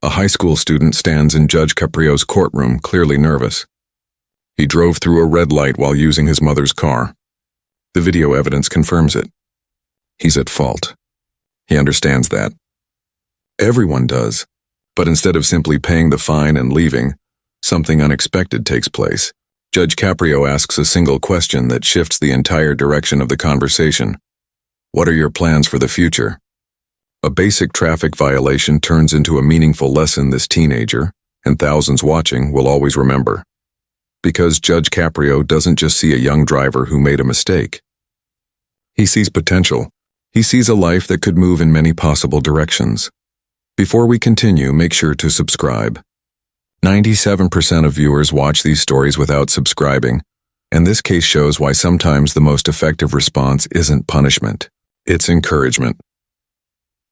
A high school student stands in Judge Caprio's courtroom, clearly nervous. He drove through a red light while using his mother's car. The video evidence confirms it. He's at fault. He understands that. Everyone does. But instead of simply paying the fine and leaving, something unexpected takes place. Judge Caprio asks a single question that shifts the entire direction of the conversation. What are your plans for the future? A basic traffic violation turns into a meaningful lesson this teenager, and thousands watching, will always remember. Because Judge Caprio doesn't just see a young driver who made a mistake. He sees potential. He sees a life that could move in many possible directions. Before we continue, make sure to subscribe. 97% of viewers watch these stories without subscribing, and this case shows why sometimes the most effective response isn't punishment, it's encouragement.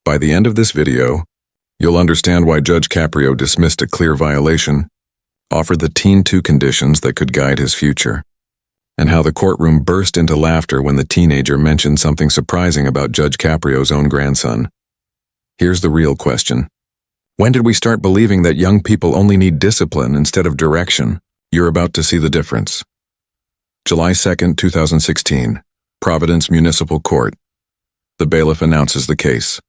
By the end of this video, you'll understand why Judge Caprio dismissed a clear violation, offered the teen 2 conditions that could guide his future, and how the courtroom burst into laughter when the teenager mentioned something surprising about Judge Caprio's own grandson. Here's the real question. When did we start believing that young people only need discipline instead of direction? You're about to see the difference. July 2, 2016, Providence Municipal Court. The bailiff announces the case.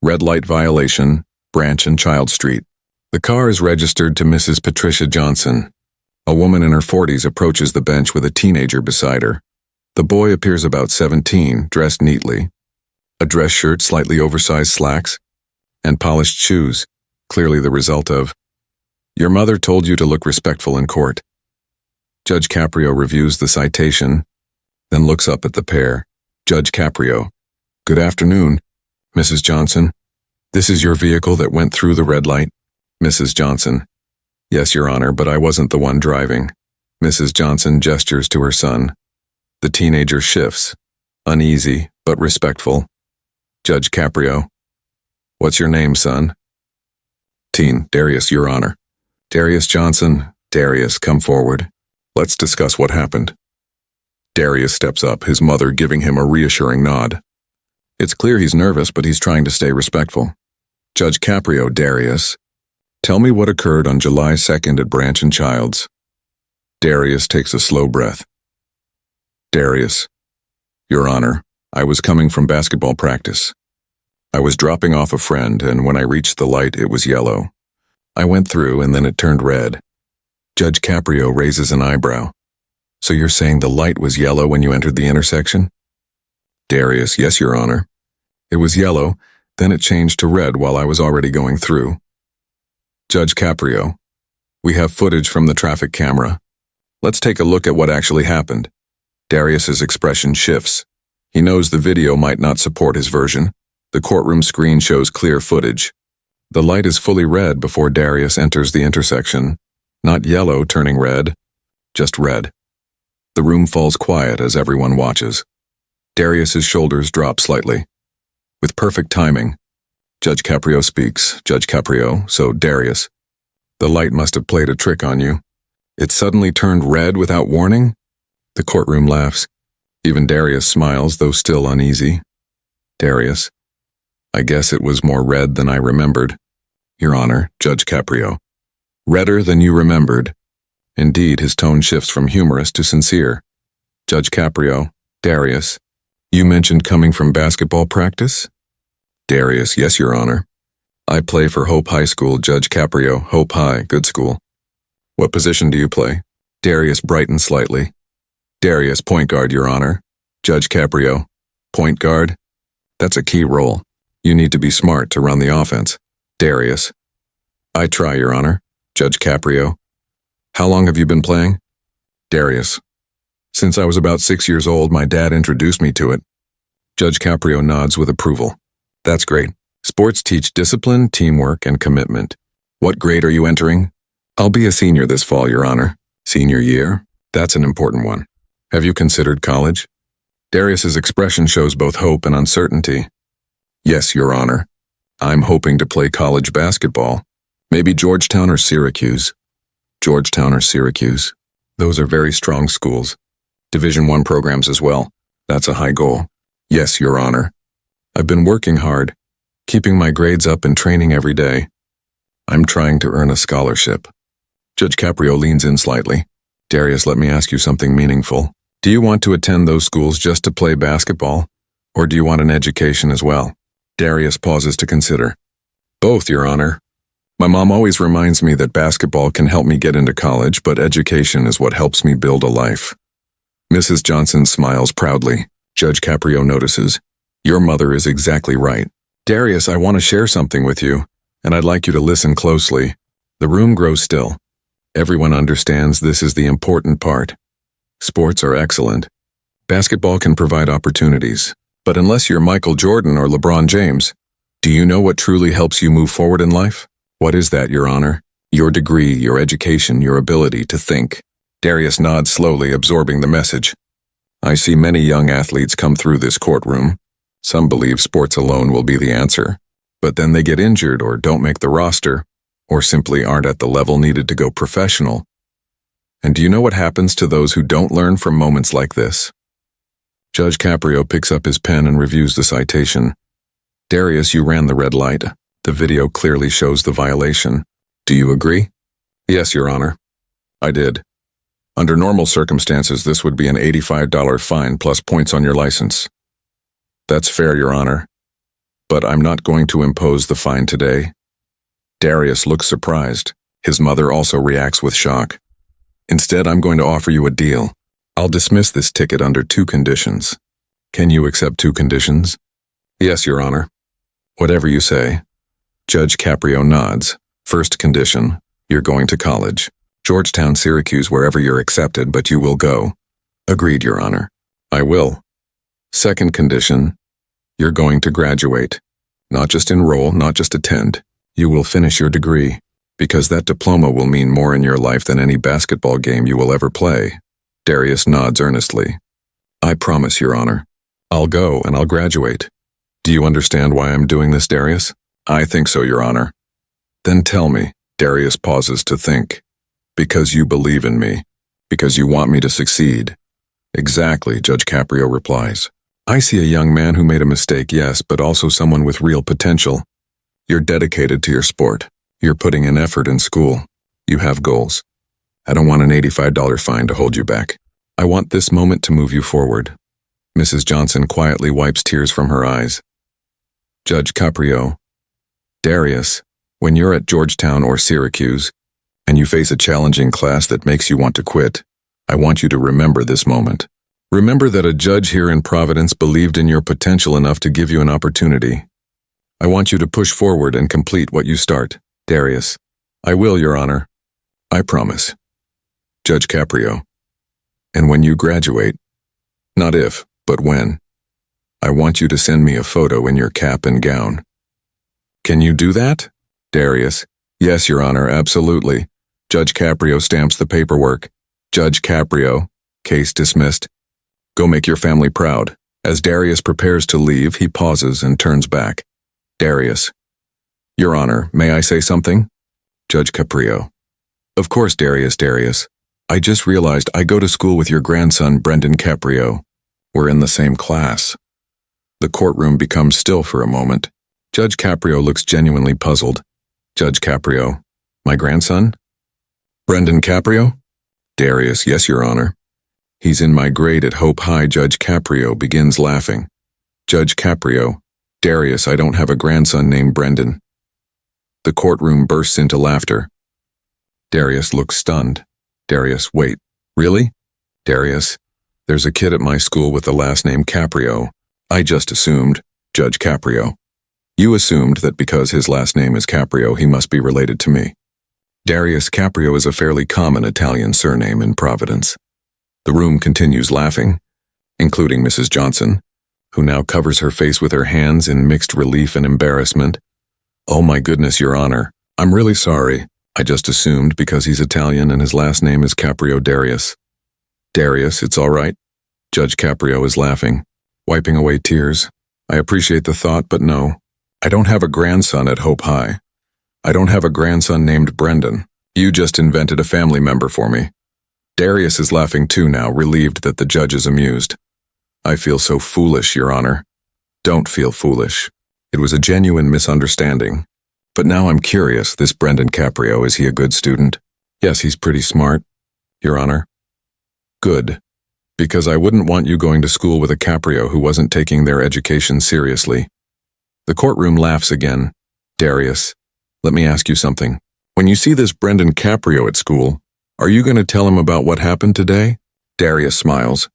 Red light violation, Branch and Child Street. The car is registered to Mrs. Patricia Johnson. A woman in her 40s approaches the bench with a teenager beside her. The boy appears about 17, dressed neatly. A dress shirt, slightly oversized slacks, and polished shoes, clearly the result of, "Your mother told you to look respectful in court." Judge Caprio reviews the citation, then looks up at the pair. Judge Caprio: "Good afternoon, Mrs. Johnson. This is your vehicle that went through the red light?" Mrs. Johnson: "Yes, Your Honor, but I wasn't the one driving." Mrs. Johnson gestures to her son. The teenager shifts, uneasy but respectful. Judge Caprio: "What's your name, son?" Teen: "Darius, Your Honor." Darius Johnson. Darius, come forward. Let's discuss what happened. Darius steps up, his mother giving him a reassuring nod. It's clear he's nervous, but he's trying to stay respectful. Judge Caprio: "Darius, tell me what occurred on July 2nd at Branch and Childs." Darius takes a slow breath. Darius: "Your Honor, I was coming from basketball practice. I was dropping off a friend, and when I reached the light, it was yellow. I went through, and then it turned red." Judge Caprio raises an eyebrow. "So you're saying the light was yellow when you entered the intersection?" Darius: "Yes, Your Honor. It was yellow, then it changed to red while I was already going through." Judge Caprio: "We have footage from the traffic camera. Let's take a look at what actually happened." Darius's expression shifts. He knows the video might not support his version. The courtroom screen shows clear footage. The light is fully red before Darius enters the intersection. Not yellow turning red, just red. The room falls quiet as everyone watches. Darius's shoulders drop slightly. With perfect timing, Judge Caprio speaks. Judge Caprio: "So, Darius, the light must have played a trick on you. It suddenly turned red without warning?" The courtroom laughs. Even Darius smiles, though still uneasy. Darius: "I guess it was more red than I remembered." Your Honor. Judge Caprio: "Redder than you remembered." Indeed, his tone shifts from humorous to sincere. Judge Caprio: "Darius, you mentioned coming from basketball practice?" Darius: "Yes, Your Honor. I play for Hope High School." Judge Caprio: "Hope High, good school. What position do you play?" Darius brightens slightly. Darius: "Point guard, Your Honor." Judge Caprio: "Point guard? That's a key role. You need to be smart to run the offense." Darius: "I try, Your Honor." Judge Caprio: "How long have you been playing?" Darius: "Since I was about 6 years old, my dad introduced me to it." Judge Caprio nods with approval. "That's great. Sports teach discipline, teamwork, and commitment. What grade are you entering?" "I'll be a senior this fall, Your Honor." "Senior year? That's an important one. Have you considered college?" Darius's expression shows both hope and uncertainty. "Yes, Your Honor. I'm hoping to play college basketball. Maybe Georgetown or Syracuse." Georgetown or Syracuse. Those are very strong schools. Division I programs as well. That's a high goal. "Yes, Your Honor. I've been working hard, keeping my grades up and training every day." I'm trying to earn a scholarship. Judge Caprio leans in slightly. Darius, let me ask you something meaningful. Do you want to attend those schools just to play basketball? Or do you want an education as well? Darius pauses to consider. Both, Your Honor. My mom always reminds me that basketball can help me get into college, but education is what helps me build a life. Mrs. Johnson smiles proudly. Judge Caprio notices. Your mother is exactly right. Darius, I want to share something with you, and I'd like you to listen closely. The room grows still. Everyone understands this is the important part. Sports are excellent. Basketball can provide opportunities, but unless you're Michael Jordan or LeBron James, do you know what truly helps you move forward in life? What is that, Your Honor? Your degree, your education, your ability to think. Darius nods slowly, absorbing the message. I see many young athletes come through this courtroom. Some believe sports alone will be the answer, but then they get injured or don't make the roster, or simply aren't at the level needed to go professional. And do you know what happens to those who don't learn from moments like this? Judge Caprio picks up his pen and reviews the citation. Darius, you ran the red light. The video clearly shows the violation. Do you agree? Yes, Your Honor. I did. Under normal circumstances, this would be an $85 fine plus points on your license. That's fair, Your Honor. But I'm not going to impose the fine today. Darius looks surprised. His mother also reacts with shock. Instead, I'm going to offer you a deal. I'll dismiss this ticket under 2 conditions. Can you accept 2 conditions? Yes, Your Honor. Whatever you say. Judge Caprio nods. First condition, you're going to college. Georgetown, Syracuse, wherever you're accepted, but you will go. Agreed, Your Honor. I will. Second condition, you're going to graduate. Not just enroll, not just attend. You will finish your degree, because that diploma will mean more in your life than any basketball game you will ever play. Darius nods earnestly. I promise, Your Honor. I'll go and I'll graduate. Do you understand why I'm doing this, Darius? I think so, Your Honor. Then tell me. Darius pauses to think. Because you believe in me. Because you want me to succeed. Exactly, Judge Caprio replies. I see a young man who made a mistake, yes, but also someone with real potential. You're dedicated to your sport. You're putting in effort in school. You have goals. I don't want an $85 fine to hold you back. I want this moment to move you forward. Mrs. Johnson quietly wipes tears from her eyes. Judge Caprio. Darius, when you're at Georgetown or Syracuse, and you face a challenging class that makes you want to quit, I want you to remember this moment. Remember that a judge here in Providence believed in your potential enough to give you an opportunity. I want you to push forward and complete what you start. Darius. I will, Your Honor. I promise. Judge Caprio. And when you graduate, not if, but when, I want you to send me a photo in your cap and gown. Can you do that? Darius. Yes, Your Honor, absolutely. Judge Caprio stamps the paperwork. Judge Caprio. Case dismissed. Go make your family proud. As Darius prepares to leave, he pauses and turns back. Darius. Your Honor, may I say something? Judge Caprio. Of course, Darius. I just realized I go to school with your grandson, Brendan Caprio. We're in the same class. The courtroom becomes still for a moment. Judge Caprio looks genuinely puzzled. Judge Caprio. My grandson? Brendan Caprio? Darius. Yes, Your Honor. He's in my grade at Hope High. Judge Caprio begins laughing. Judge Caprio. Darius, I don't have a grandson named Brendan. The courtroom bursts into laughter. Darius looks stunned. Darius, wait, really? Darius, there's a kid at my school with the last name Caprio. I just assumed, Judge Caprio. You assumed that because his last name is Caprio, he must be related to me. Darius, Caprio is a fairly common Italian surname in Providence. The room continues laughing, including Mrs. Johnson, who now covers her face with her hands in mixed relief and embarrassment. Oh my goodness, Your Honor, I'm really sorry. I just assumed because he's Italian and his last name is Caprio. Darius. Darius, it's all right. Judge Caprio is laughing, wiping away tears. I appreciate the thought, but no. I don't have a grandson at Hope High. I don't have a grandson named Brendan. You just invented a family member for me. Darius is laughing too now, relieved that the judge is amused. I feel so foolish, Your Honor. Don't feel foolish. It was a genuine misunderstanding. But now I'm curious, this Brendan Caprio, is he a good student? Yes, he's pretty smart, Your Honor. Good. Because I wouldn't want you going to school with a Caprio who wasn't taking their education seriously. The courtroom laughs again. Darius, let me ask you something. When you see this Brendan Caprio at school, are you going to tell him about what happened today? Darius smiles.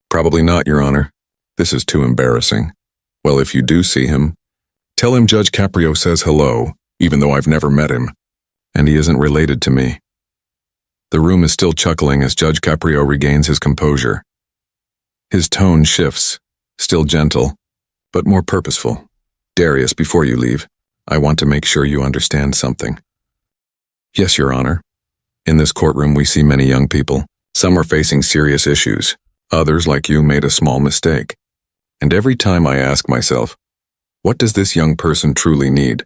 Probably not, Your Honor. This is too embarrassing. Well, if you do see him, tell him Judge Caprio says hello, even though I've never met him, and he isn't related to me. The room is still chuckling as Judge Caprio regains his composure. His tone shifts, still gentle, but more purposeful. Darius, before you leave, I want to make sure you understand something. Yes, Your Honor. In this courtroom we see many young people. Some are facing serious issues. Others, like you, made a small mistake. And every time I ask myself, what does this young person truly need?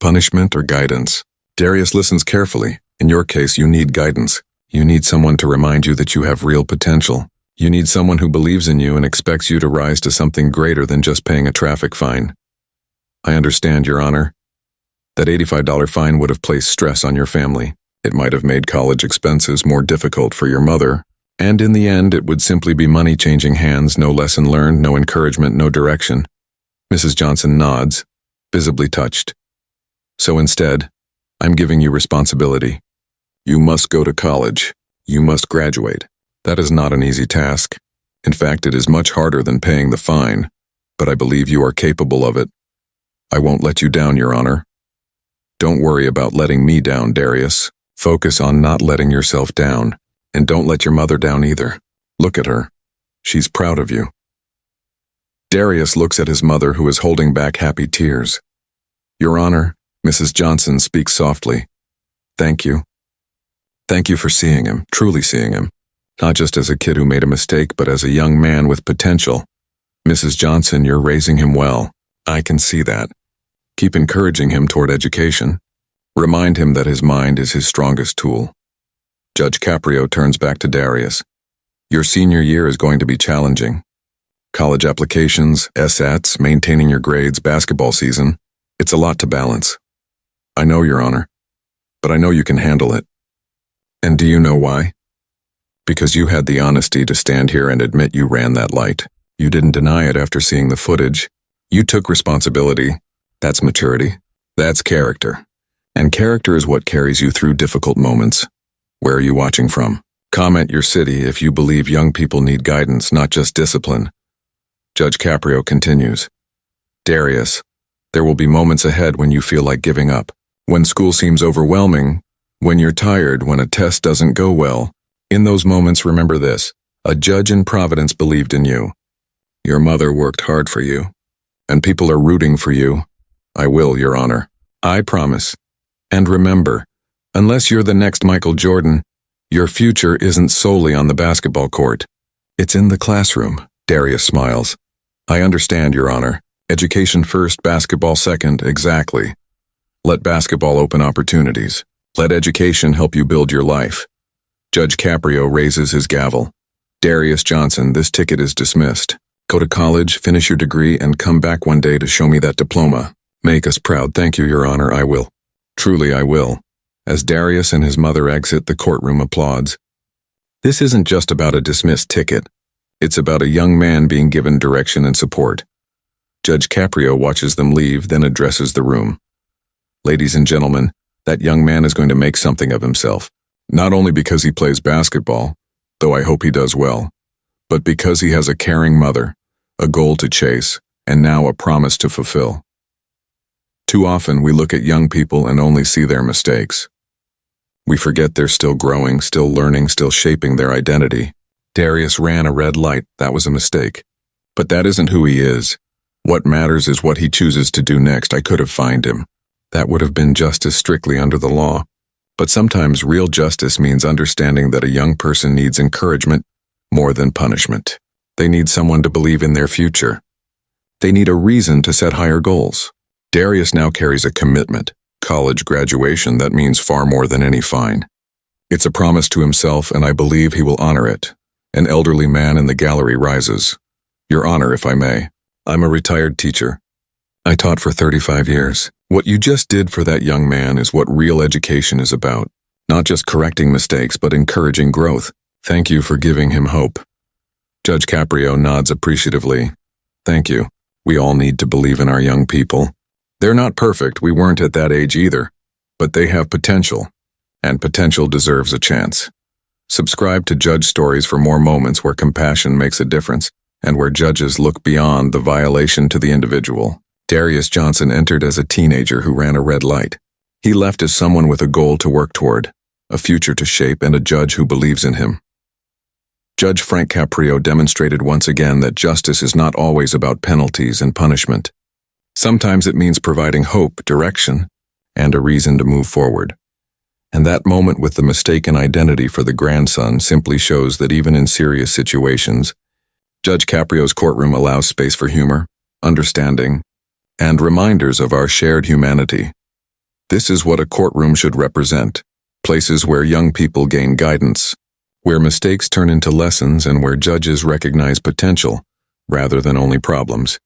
Punishment or guidance? Darius listens carefully. In your case, you need guidance. You need someone to remind you that you have real potential. You need someone who believes in you and expects you to rise to something greater than just paying a traffic fine. I understand, Your Honor. That $85 fine would have placed stress on your family. It might have made college expenses more difficult for your mother. And in the end, it would simply be money changing hands, no lesson learned, no encouragement, no direction. Mrs. Johnson nods, visibly touched. So instead, I'm giving you responsibility. You must go to college. You must graduate. That is not an easy task. In fact, it is much harder than paying the fine, but I believe you are capable of it. I won't let you down, Your Honor. Don't worry about letting me down, Darius. Focus on not letting yourself down, and don't let your mother down either. Look at her. She's proud of you. Darius looks at his mother, who is holding back happy tears. Your Honor, Mrs. Johnson speaks softly. Thank you. Thank you for seeing him, truly seeing him. Not just as a kid who made a mistake, but as a young man with potential. Mrs. Johnson, you're raising him well. I can see that. Keep encouraging him toward education. Remind him that his mind is his strongest tool. Judge Caprio turns back to Darius. Your senior year is going to be challenging. College applications, SATs, maintaining your grades, basketball season. It's a lot to balance. I know, Your Honor, but I know you can handle it. And do you know why? Because you had the honesty to stand here and admit you ran that light. You didn't deny it after seeing the footage. You took responsibility. That's maturity. That's character. And character is what carries you through difficult moments. Where are you watching from? Comment your city if you believe young people need guidance, not just discipline. Judge Caprio continues. Darius, there will be moments ahead when you feel like giving up. When school seems overwhelming, when you're tired, when a test doesn't go well. In those moments, remember this. A judge in Providence believed in you. Your mother worked hard for you. And people are rooting for you. I will, Your Honor. I promise. And remember, unless you're the next Michael Jordan, your future isn't solely on the basketball court. It's in the classroom. Darius smiles. I understand, Your Honor. Education first, basketball second, exactly. Let basketball open opportunities. Let education help you build your life. Judge Caprio raises his gavel. Darius Johnson, this ticket is dismissed. Go to college, finish your degree, and come back one day to show me that diploma. Make us proud. Thank you, Your Honor, I will. Truly, I will. As Darius and his mother exit, the courtroom applauds. This isn't just about a dismissed ticket. It's about a young man being given direction and support. Judge Caprio watches them leave, then addresses the room. Ladies and gentlemen, that young man is going to make something of himself. Not only because he plays basketball, though I hope he does well, but because he has a caring mother, a goal to chase, and now a promise to fulfill. Too often we look at young people and only see their mistakes. We forget they're still growing, still learning, still shaping their identity. Darius ran a red light. That was a mistake. But that isn't who he is. What matters is what he chooses to do next. I could have fined him. That would have been justice strictly under the law. But sometimes real justice means understanding that a young person needs encouragement more than punishment. They need someone to believe in their future. They need a reason to set higher goals. Darius now carries a commitment. College graduation, that means far more than any fine. It's a promise to himself, and I believe he will honor it. An elderly man in the gallery rises. Your Honor, if I may. I'm a retired teacher. I taught for 35 years. What you just did for that young man is what real education is about. Not just correcting mistakes, but encouraging growth. Thank you for giving him hope. Judge Caprio nods appreciatively. Thank you. We all need to believe in our young people. They're not perfect, we weren't at that age either. But they have potential, and potential deserves a chance. Subscribe to Judge Stories for more moments where compassion makes a difference, and where judges look beyond the violation to the individual. Darius Johnson entered as a teenager who ran a red light. He left as someone with a goal to work toward, a future to shape, and a judge who believes in him. Judge Frank Caprio demonstrated once again that justice is not always about penalties and punishment. Sometimes it means providing hope, direction, and a reason to move forward. And that moment with the mistaken identity for the grandson simply shows that even in serious situations, Judge Caprio's courtroom allows space for humor, understanding, and reminders of our shared humanity. This is what a courtroom should represent, places where young people gain guidance, where mistakes turn into lessons, and where judges recognize potential rather than only problems.